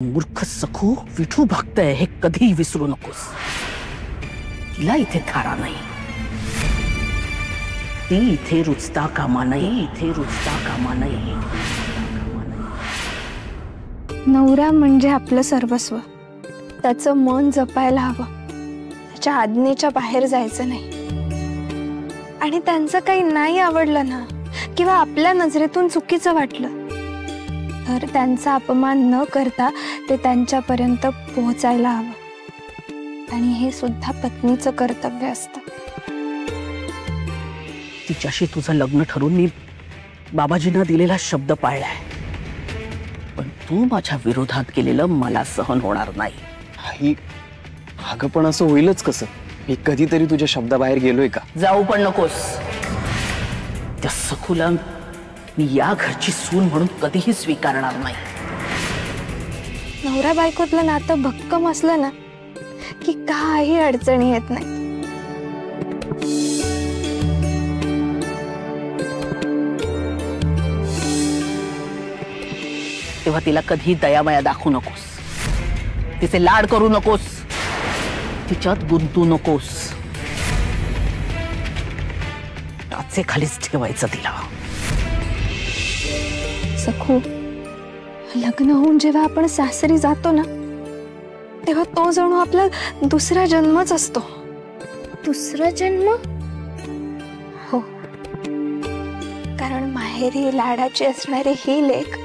मूर्ख सखू विठू भक्त आहे हे कधी विसरू नकोस। तिला इथे थारा नाही, ती इथे रुचता कामा नये, इथे रुचता कामा नये। नवरा म्हणजे आपलं सर्वस्व, त्याचं मन जपायला हवं, त्याच्या आज्ञेच्या बाहेर जायचं नाही। आणि त्यांचं काही नाही आवडलं ना किंवा आपल्या नजरेतून चुकीचं वाटलं तर त्यांचा अपमान न करता ते त्यांच्यापर्यंत पोहोचायला हवं। आणि हे सुद्धा पत्नीचं कर्तव्य असतं। तिच्याशी तुझं लग्न ठरून मी बाबाजींना दिलेला शब्द पाळलाय, पण तू माझ्या विरोधात केलेलं मला सहन होणार नाही। आई, अगं पण असं होईलच कसं? मी कधीतरी तुझ्या शब्दाबाहेर गेलोय का? जाऊ पण नकोस। त्या सखूला मी या घरची सून म्हणून कधीही स्वीकारणार नाही। नवरा बायकोतलं नातं भक्कम असलं ना की काही अडचणी येत नाही। तेव्हा तिला कधी दयामाया दाखवू नकोस, तिचे लाड करू नकोस, तिच्यात गुंतू नकोस। टाचे खालीच ठेवायचं तिला। सखू, लग्न होऊन जेव्हा आपण सासरी जातो ना तेव्हा तो जणू आपला दुसरा जन्मच असतो। दुसरा जन्म? हो, कारण माहेरी लाडाची असणारी ही लेक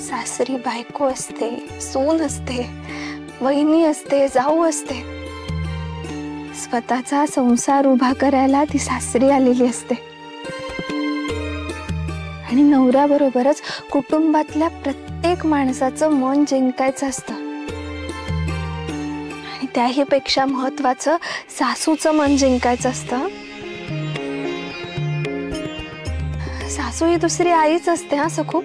सासरी बायको असते, सून असते, वहिनी असते, जाऊ असते। स्वतःचा संसार उभा करायला ती सासरी आलेली असते आणि नवऱ्याबरोबरच कुटुंबातल्या प्रत्येक माणसाचं मन जिंकायचं असतं। आणि त्याही पेक्षा महत्त्वाचं सासूचं मन जिंकायचं असतं। सासू ही दुसरी आईच असते हा सखू।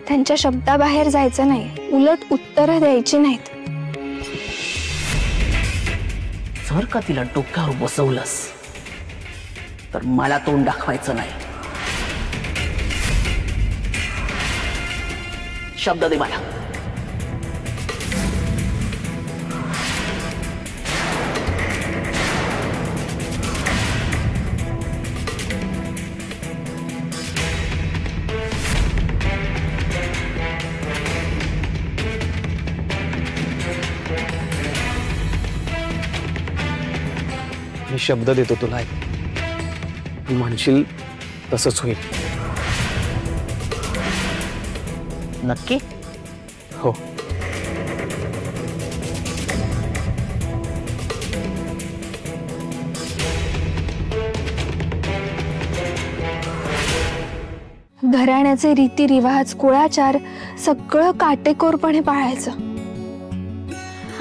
त्यांच्या शब्दाबाहेर जायचं नाही, उलट उत्तरं द्यायची नाहीत। जर का तिला डोक्यावर बसवलंस तर मला तोंड दाखवायचं नाही। शब्द दे मला। मी शब्द देतो तुला, तू म्हणशील तसंच होईल। नक्की? हो। घराण्याचे रीतिरिवाज, कुळाचार सगळं काटेकोरपणे पाळायचं।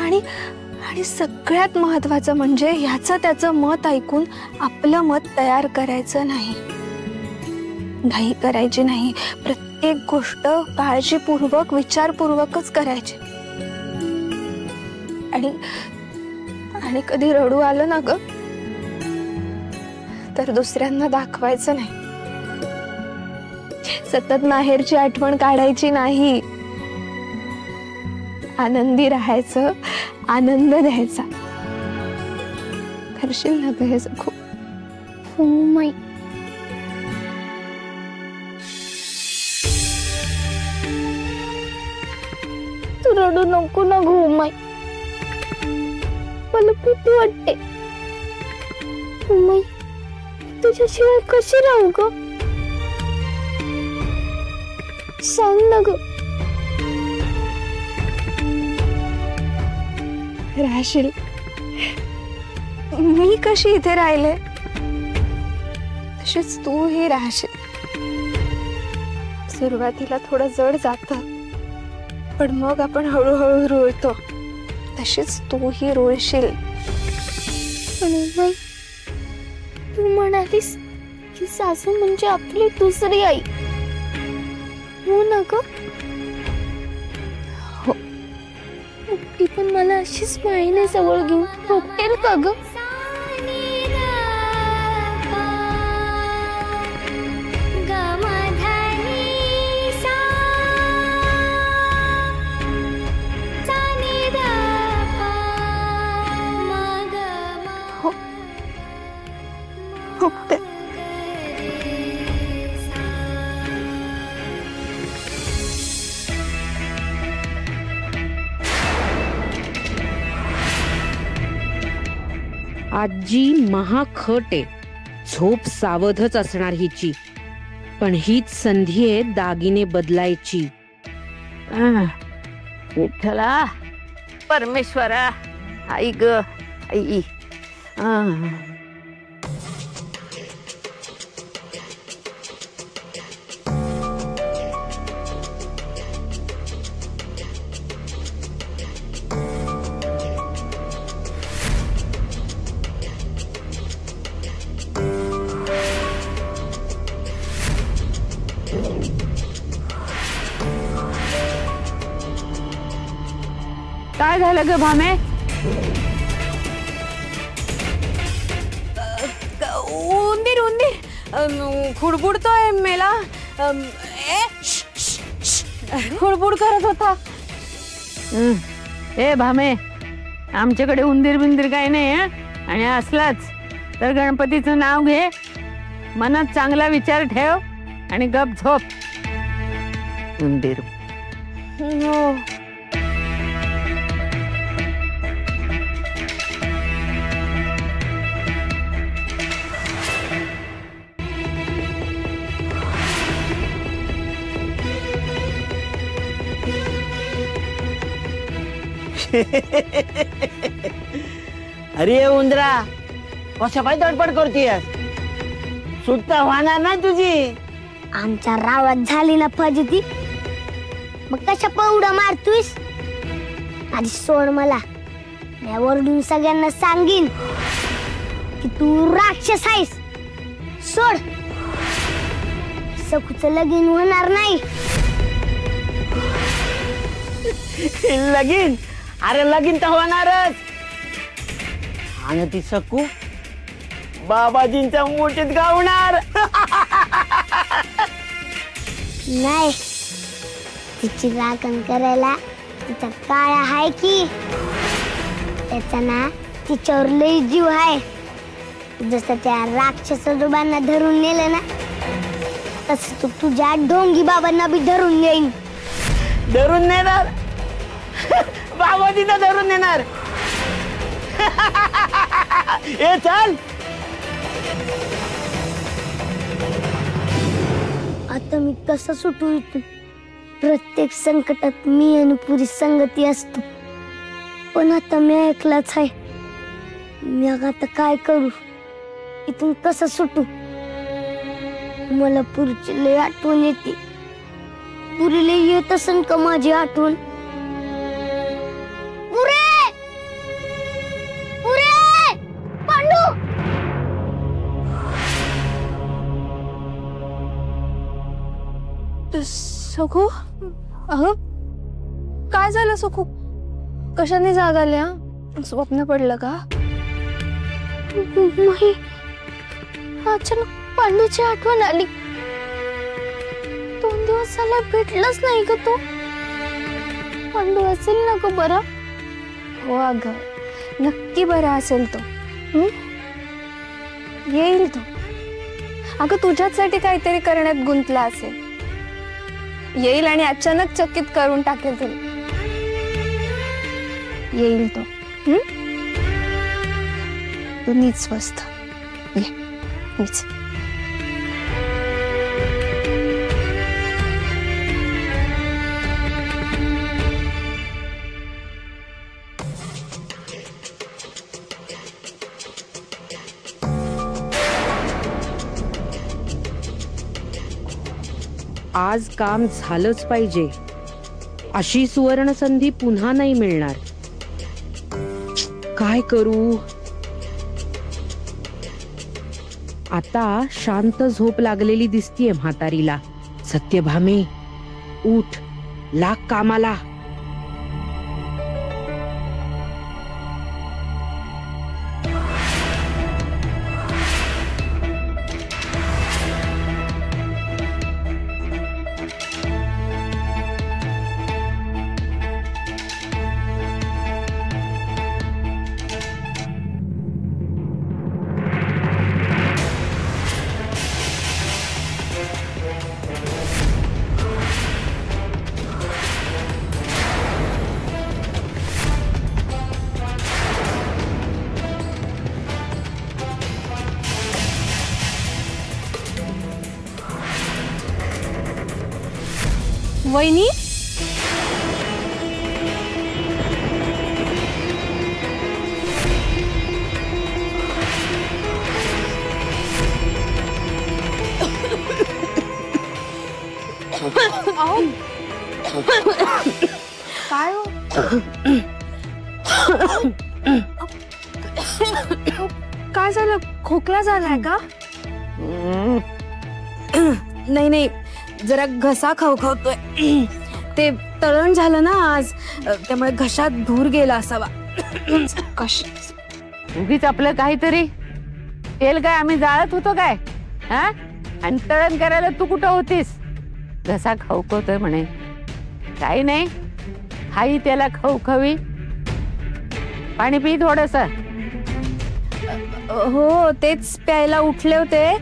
आणि सगळ्यात महत्त्वाचं म्हणजे ह्याचं त्याचं मत ऐकून आपलं मत तयार करायचं नाही, घाई करायची नाही। प्रत्येक गोष्ट काळजीपूर्वक विचारपूर्वकच करायची। आणि कधी रडू आलं ना ग तर दुसऱ्यांना दाखवायचं नाही, सतत माहेरची आठवण काढायची नाही। आनंदी राहायचं, आनंद द्यायचा। करशील ना ग हे सखू? हो माई। तू रडू नको ना गो माई, मला भीती वाटते। माई, तुझ्याशिवाय कशी राहू ग? सांग ना ग। राहशील? मी कशी इथे राहिले तशीच तूही राहशील। सुरुवातीला थोडं जड जातं, पण मग आपण हळूहळू रुळतो, तशीच तूही रुळशील। पण तू म्हणालीस की सासू म्हणजे आपली दुसरी आई, हो ना ग? हो, ती पण मला अशीच मायने जवळ घेऊन झोपटेल का ग? आजी महाखट आहे. झोप सावधच असणार हिची, पण हीच संधी आहे दागिने बदलायची. विठ्ठला, परमेश्वरा, आई ग आई. काय झालं ग भामे? उंदीर उंदीर खुडबुडतोय मेला. खुडबुड करत होता. ए भामे, आमच्याकडे उंदीर बिंदीर काही नाही हं? आणि असलाच तर गणपतीचं नाव घे, मनात चांगला विचार ठेव आणि गप झोप. उंदीर हो. अरे उंदरा, कसं काय तडपड करतीयस? सुटता होणार नाही तुझी. आमच्या रावात झाली ना फजिती, मग कशा पौडा मारतोयस? आधी सोड मला. मी ओरडून सगळ्यांना सांगीन की तू राक्षस आहेस. सोड. सकूचं लगीन होणार नाही. लगीन? अरे लगीन तर होणारच. आणि ती सकू बाबाजींच्या मोठीत गावणार. नाही, तिची राखण करायला तिचा काळा आहे की. त्याचा ना तिच्यावर लय जीव आहे. जसं त्या राक्षसोबांना धरून नेलं ना, तसं तू तुझ्या ढोंगी बाबांना बी धरून नेईन. धरून नेणार? बाबाजींना धरून नेणार? ए चल. आता मी कसं सुटू इथून? प्रत्येक संकटात मी आणि पुरी संगती असतो, पण आता मी ऐकलाच आहे. मी आता काय करू? इथून कसं सुटू? मला पुरीची लय आठवण येते. पुरीला येत असन का माझी आठवण? पुरे! पुरे! पांडू! सखू, काय झालं सखू? कशाने जाग आल्या? स्वप्न पडलं का? नाही, अचानक पांडूची आठवण आली. 2 दिवस झाले भेटलंच नाही ग तो. पांडू असेल ना ग बरा? हो अगं, नक्की बरा असेल तो. येईल तो. अगं तुझ्यासाठी काहीतरी करण्यात गुंतला असेल. येईल आणि अचानक चकित करून टाकेल तुला. येईल तो. तू नीच स्वस्त. ये नीच. आज काम झालंच पाहिजे. अशी सुवर्ण संधी पुन्हा नाही मिळणार. काय करू? आता शांत झोप लागलेली दिसतीये म्हातारीला. सत्यभामे, उठ, लाग कामाला. वहिनी अहो. काय हो? काय झालं? खोकला झालाय का? नाही नाही, जरा घसा खवखवतोय. ते तळण झालं ना आज, त्यामुळे घशात धूर गेला असावा. उगीच आपलं काहीतरी तेल काय आम्ही जाळत होतो काय? हा, आणि तळण करायला तू कुठं होतीस? घसा खवखवतोय म्हणे. काही नाही, हाई त्याला खवखवी. पाणी पी थोडस. हो, तेच प्यायला उठले होते,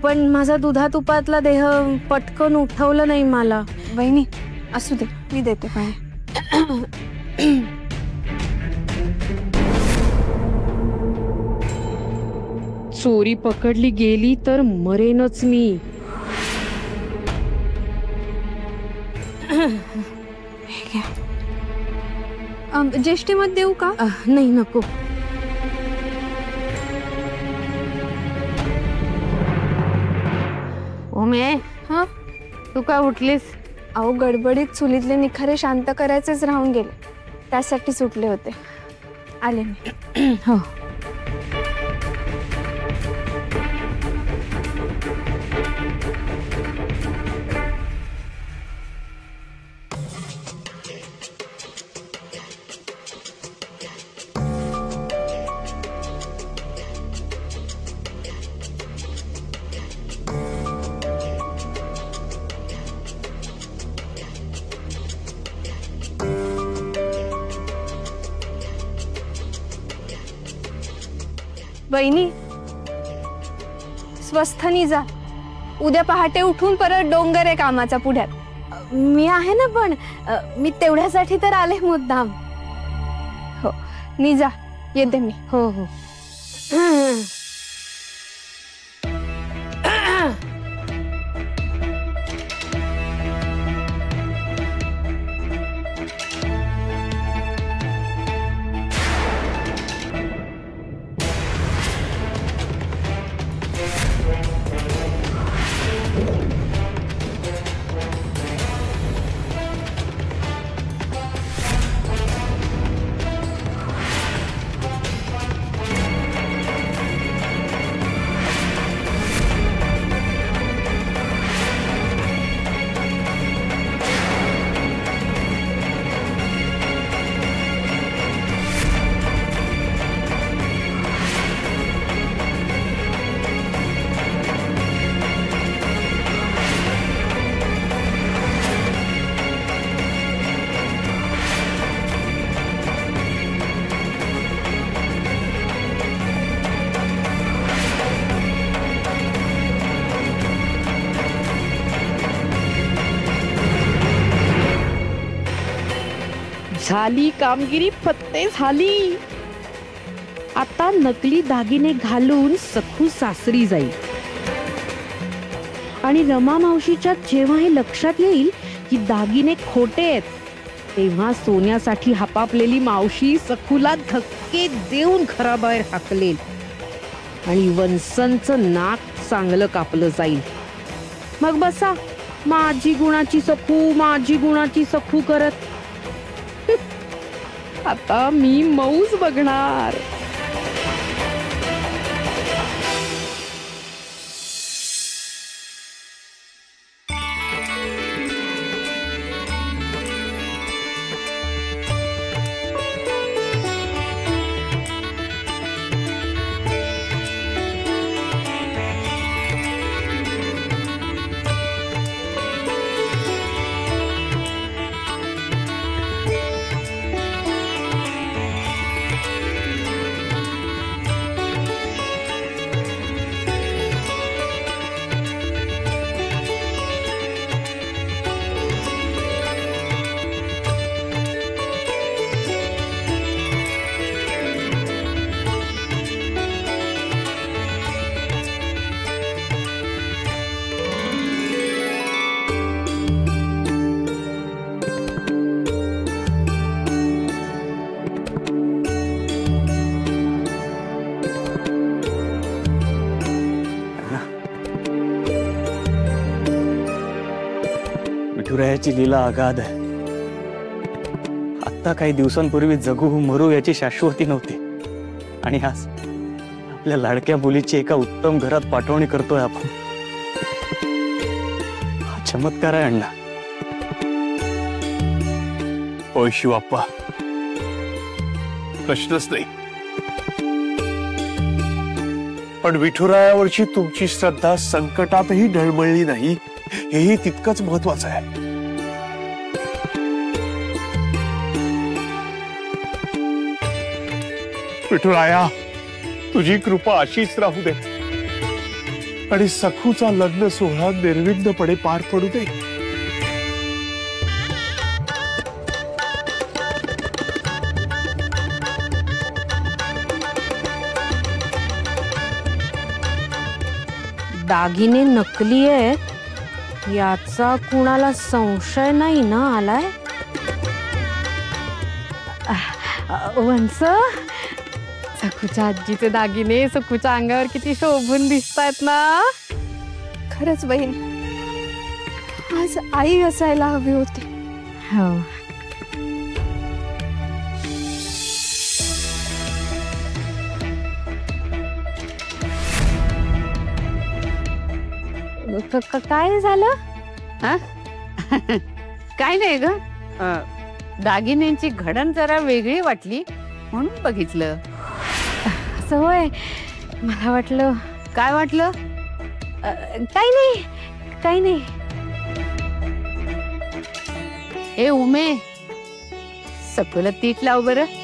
पण माझा दुधा तुपातला देह पटकन उठवलं नाही मला. वहिनी असू दे, मी देते पाणी. चोरी पकडली गेली तर मरेनच मी. ज्येष्ठीमध्ये देऊ का? नाही, नको. उमे, हा, तू का उठलीस? अहो गडबडीत चुलीतले निखारे शांत करायचेच राहून गेले, त्यासाठी सुटले होते. आले मी. हो. वहिनी, स्वस्थनी जा. उद्या पहाटे उठून परत डोंगर आहे कामाचा पुढ्यात. मी आहे ना, पण मी तेवढ्यासाठी तर आले मुद्दाम. हो, नी जा, येते मी. हो हो. झाली कामगिरी, फत्ते झाली. आता नकली दागिने घालून सखू सासरी जाईल. आणि रमा मावशीच्या जेव्हा हे लक्षात येईल की दागिने खोटे आहेत, तेव्हा सोन्यासाठी हपापलेली मावशी सखूला धक्के देऊन घराबाहेर हाकलेल आणि वंसनचं नाक चांगलं कापलं जाईल. मग बसा माझी गुणाची सखू, माझी गुणाची सखू करत. आता मी मौज बघणार. विठुरायाची लीला अगाध आहे. आता काही दिवसांपूर्वी जगू मरू याची शाश्वती नव्हती आणि आज आपल्या लाडक्या मुलीची एका उत्तम घरात पाठवणी करतोय आपण. हा चमत्कार आहे अण्णा. होय शिवाप्पा, प्रश्नच नाही. पण विठुरायावरची तुमची श्रद्धा संकटातही ढळमळली नाही, हेही तितकंच महत्वाचं आहे. विठुराया, तुझी कृपा अशीच राहू दे आणि सखूचा लग्न सोहळा निर्विघ्नपणे पार पडू दे. दागिने नकली आहेत याचा कुणाला संशय नाही ना आलाय? वंस, सखूच्या आजीचे दागिने सखूच्या अंगावर किती शोभून दिसतायत ना. खरंच बहीण, आज आई असायला हवी होती. हो. काय झालं? काय नाही ग, दागिन्यांची घडण जरा वेगळी वाटली म्हणून बघितलं. असं होय? मला वाटलं. काय वाटलं? काही नाही, काही नाही. ए उमे, सखूला तीट लाव बरं.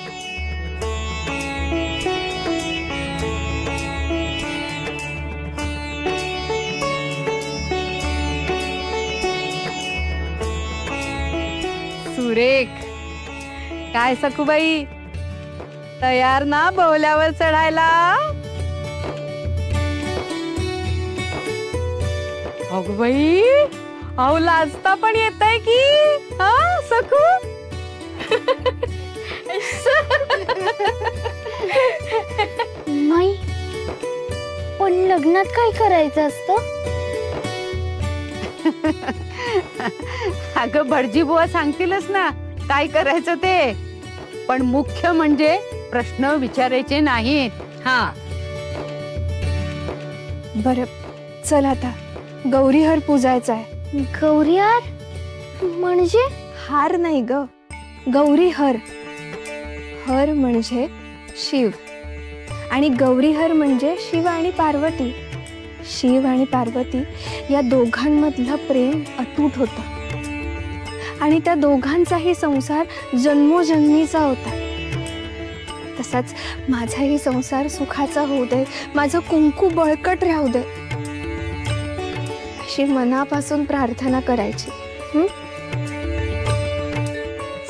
सुरेख. काय सखूबाई, तयार ना बोल्यावर चढायला? अगं बाई, अहो लाजता पण येतंय की. हा सखू? नाही, पण लग्नात काय करायचं असतं? अगं भटजी बुवा सांगतीलच ना काय करायचं ते, पण मुख्य म्हणजे प्रश्न विचारायचे नाहीत. हा बरं, चल आता गौरीहार पूजायचा आहे. गौरीहार म्हणजे? हार नाही ग, गौरीहर. हर म्हणजे शिव आणि गौरीहर म्हणजे शिव आणि पार्वती. शिव आणि पार्वती या दोघांमधलं प्रेम अतूट होतं आणि त्या दोघांचाही संसार जन्मोजन्मीचा होता. तसाच माझाही संसार सुखाचा होऊ दे, माझं कुंकू बळकट राहू दे, अशी मनापासून प्रार्थना करायची.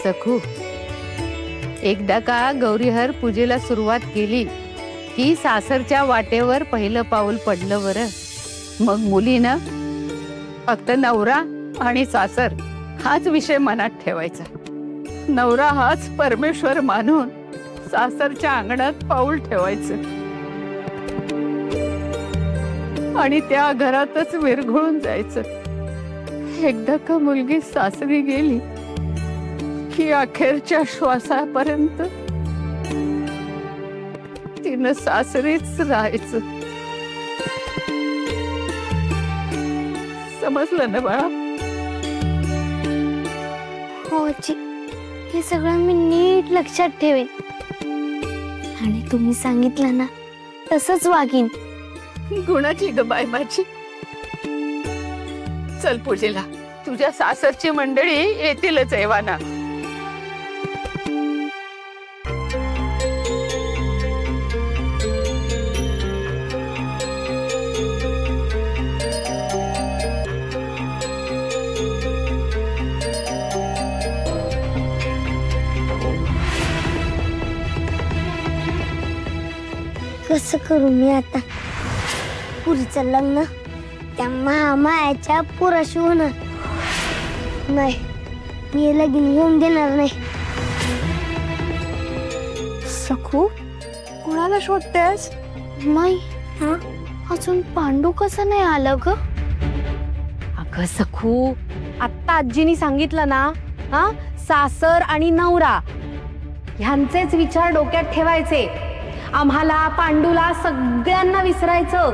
सखू, एकदा का गौरीहर पूजेला सुरुवात केली की सासरच्या वाटेवर पहिलं पाऊल पडलं बरं. मग मुलीनं फक्त नवरा आणि सासर हाच विषय मनात ठेवायचा. नवरा हाच परमेश्वर मानून सासरच्या अंगणात पाऊल ठेवायचं आणि त्या घरातच विरघळून जायचं. एकदा का मुलगी सासरी गेली की अखेरच्या श्वासापर्यंत तिनं सासरीच राहायचं. समजलं ना बाळा? हो आजी, हे सगळं मी नीट लक्षात ठेवेन आणि तुम्ही सांगितलं ना तसंच वागीन. गुणाची ग बाय माझी. चल पूजेला, तुझ्या सासरची मंडळी येतीलच एवाना. कसं करू मी आता? पुरीचं लग्न त्या महामायाच्या पुराशी होणार नाही. मी लगीन होऊन देणार नाही. सखू, कोणाला शोधतेस? नाही, अजून पांडू कसं नाही आलं ग? अगं सखू, आत्ता आजीनी सांगितलं ना, हा सासर आणि नवरा ह्यांचेच विचार डोक्यात ठेवायचे. आम्हाला, पांडूला, सगळ्यांना विसरायचं.